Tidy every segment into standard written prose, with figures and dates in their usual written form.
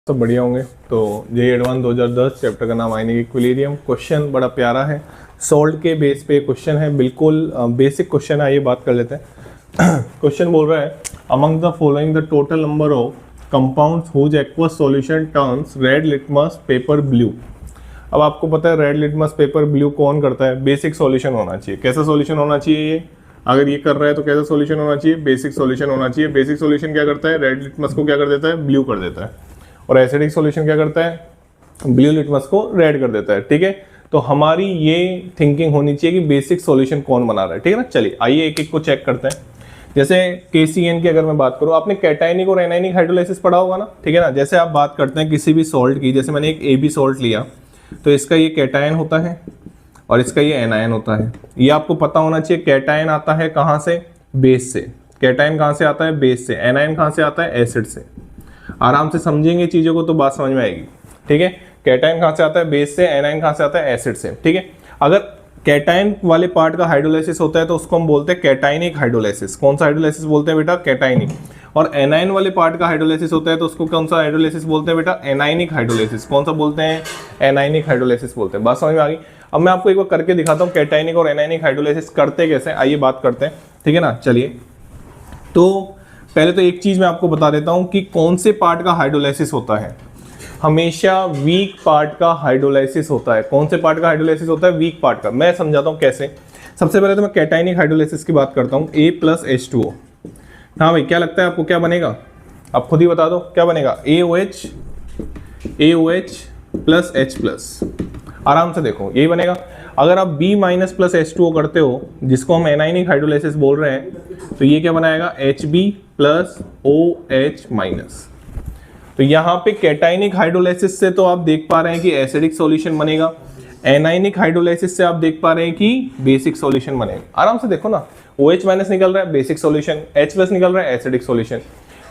सब बढ़िया होंगे। तो जेईई एडवांस 2010 चैप्टर का नाम आयनिक इक्विलिब्रियम। क्वेश्चन बड़ा प्यारा है, सोल्ट के बेस पे क्वेश्चन है, बिल्कुल बेसिक क्वेश्चन है। आइए बात कर लेते हैं। क्वेश्चन बोल रहा है among the following the total number of compounds whose aqueous solution turns red litmus paper blue. अब आपको पता है रेड लिटमस पेपर ब्लू कौन करता है? बेसिक सॉल्यूशन होना चाहिए। कैसा सॉल्यूशन होना चाहिए ये? अगर ये कर रहा है तो कैसा सॉल्यूशन होना चाहिए? बेसिक सॉल्यूशन होना चाहिए। बेसिक सॉल्यूशन क्या करता है? रेड लिटमस को क्या कर देता है? ब्लू कर देता है। और एसिडिक सॉल्यूशन क्या करता है? ब्लू लिटमस को रेड कर देता है। ठीक है, तो हमारी ये थिंकिंग होनी चाहिए कि बेसिक सॉल्यूशन कौन बना रहा है। ठीक है ना, चलिए आइए एक एक को चेक करते हैं। जैसे KCN की अगर मैं बात करूं, आपने कैटायनिक और एनायनिक हाइड्रोलाइसिस पढ़ा होगा ना। ठीक है ना, जैसे आप बात करते हैं किसी भी सॉल्ट की, जैसे मैंने एक AB सॉल्ट लिया तो इसका ये कैटायन होता है और इसका ये एनायन होता है। ये आपको पता होना चाहिए। कैटायन आता है कहाँ से? बेस से। कैटायन कहाँ से आता है? बेस से। एनायन कहाँ से आता है? एसिड से। आराम से समझेंगे चीजों को तो बात समझ में आएगी। ठीक है, कैटायन कहाँ से आता है? बेस से। एनायन कहाँ से आता है? एसिड से। ठीक है, अगर कैटायन वाले पार्ट का हाइड्रोलाइसिस होता है तो उसको हम बोलते हैं कैटायनिक हाइड्रोलाइसिस। कौन सा हाइड्रोलाइसिस बोलते हैं बेटा? कैटायनिक। और एनायन वाले पार्ट का हाइड्रोलाइसिस होता है तो उसको कौन सा हाइड्रोलाइसिस बोलते हैं बेटा? Anionic hydrolysis. कौन सा बोलते हैं? एनायनिक हाइड्रोलाइसिस बोलते हैं। बात समझ में आ गई? अब मैं आपको एक बार करके दिखाता हूँ कैटायनिक और एनायनिक हाइड्रोलाइसिस करते कैसे। आइए बात करते हैं। ठीक है ना, चलिए। तो पहले तो एक चीज मैं आपको बता देता हूं कि कौन से पार्ट का हाइड्रोलाइसिस होता है। हमेशा वीक पार्ट का हाइड्रोलाइसिस होता है। कौन से पार्ट का हाइड्रोलाइसिस होता है? वीक पार्ट का। मैं समझाता हूं कैसे। सबसे पहले तो मैं कैटायनिक हाइड्रोलाइसिस की बात करता हूं। A+H2O। हाँ भाई, क्या लगता है आपको क्या बनेगा? आप खुद ही बता दो क्या बनेगा। AOH plus H+। आराम से देखो, यही बनेगा। अगर आप B-H2O करते हो, जिसको हम एनायनिक हाइड्रोलाइसिस बोल रहे हैं, तो ये क्या बनाएगा? HB+OH-। तो यहाँ पे कैटायनिक हाइड्रोलाइसिस से तो आप देख पा रहे हैं कि एसिडिक सॉल्यूशन बनेगा। एनायनिक हाइड्रोलाइसिस से आप देख पा रहे हैं कि बेसिक सॉल्यूशन बनेगा। आराम से देखो ना, OH- निकल रहा है बेसिक सॉल्यूशन, H+ निकल रहा है एसिडिक सॉल्यूशन।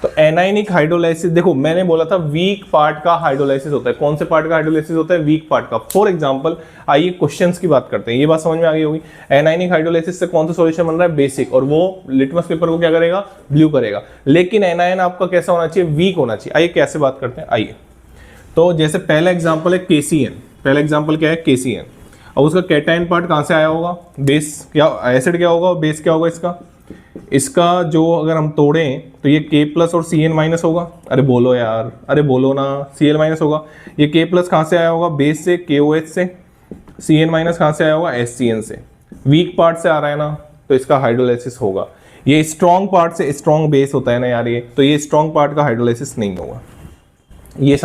तो एनायनिक हाइड्रोलाइसिस, देखो मैंने बोला था वीक पार्ट का हाइड्रोलाइसिस होता है। कौन से पार्ट का हाइड्रोलाइसिस होता है? वीक पार्ट का। फॉर एग्जांपल आइए क्वेश्चंस की बात करते हैं। ये बात समझ में आ गई होगी। एनायनिक हाइड्रोलाइसिस से कौन सा सॉल्यूशन बन रहा है? बेसिक। और वो लिटमस पेपर को क्या करेगा? ब्लू करेगा। लेकिन एनायन आपका कैसा होना चाहिए? वीक होना चाहिए। आइए कैसे बात करते हैं, आइए। तो जैसे पहला एग्जाम्पल है KCN। पहला एग्जाम्पल क्या है? KCN। अब उसका कैटायन पार्ट कहां से आया होगा? बेस क्या, एसिड क्या होगा, बेस क्या होगा इसका जो अगर हम तोड़ें तो ये K+ और Cn- होगा। अरे बोलो यार, अरे बोलो ना, Cl- होगा। ये K+ कहां से आया होगा? बेस से, KOH से। Cn- कहां से आया होगा? HCN से। वीक पार्ट से आ रहा है ना, तो इसका हाइड्रोलाइसिस होगा। ये स्ट्रॉन्ग पार्ट से, स्ट्रॉन्ग बेस होता है ना यार ये, तो ये स्ट्रॉन्ग पार्ट का हाइड्रोलाइसिस नहीं होगा। ये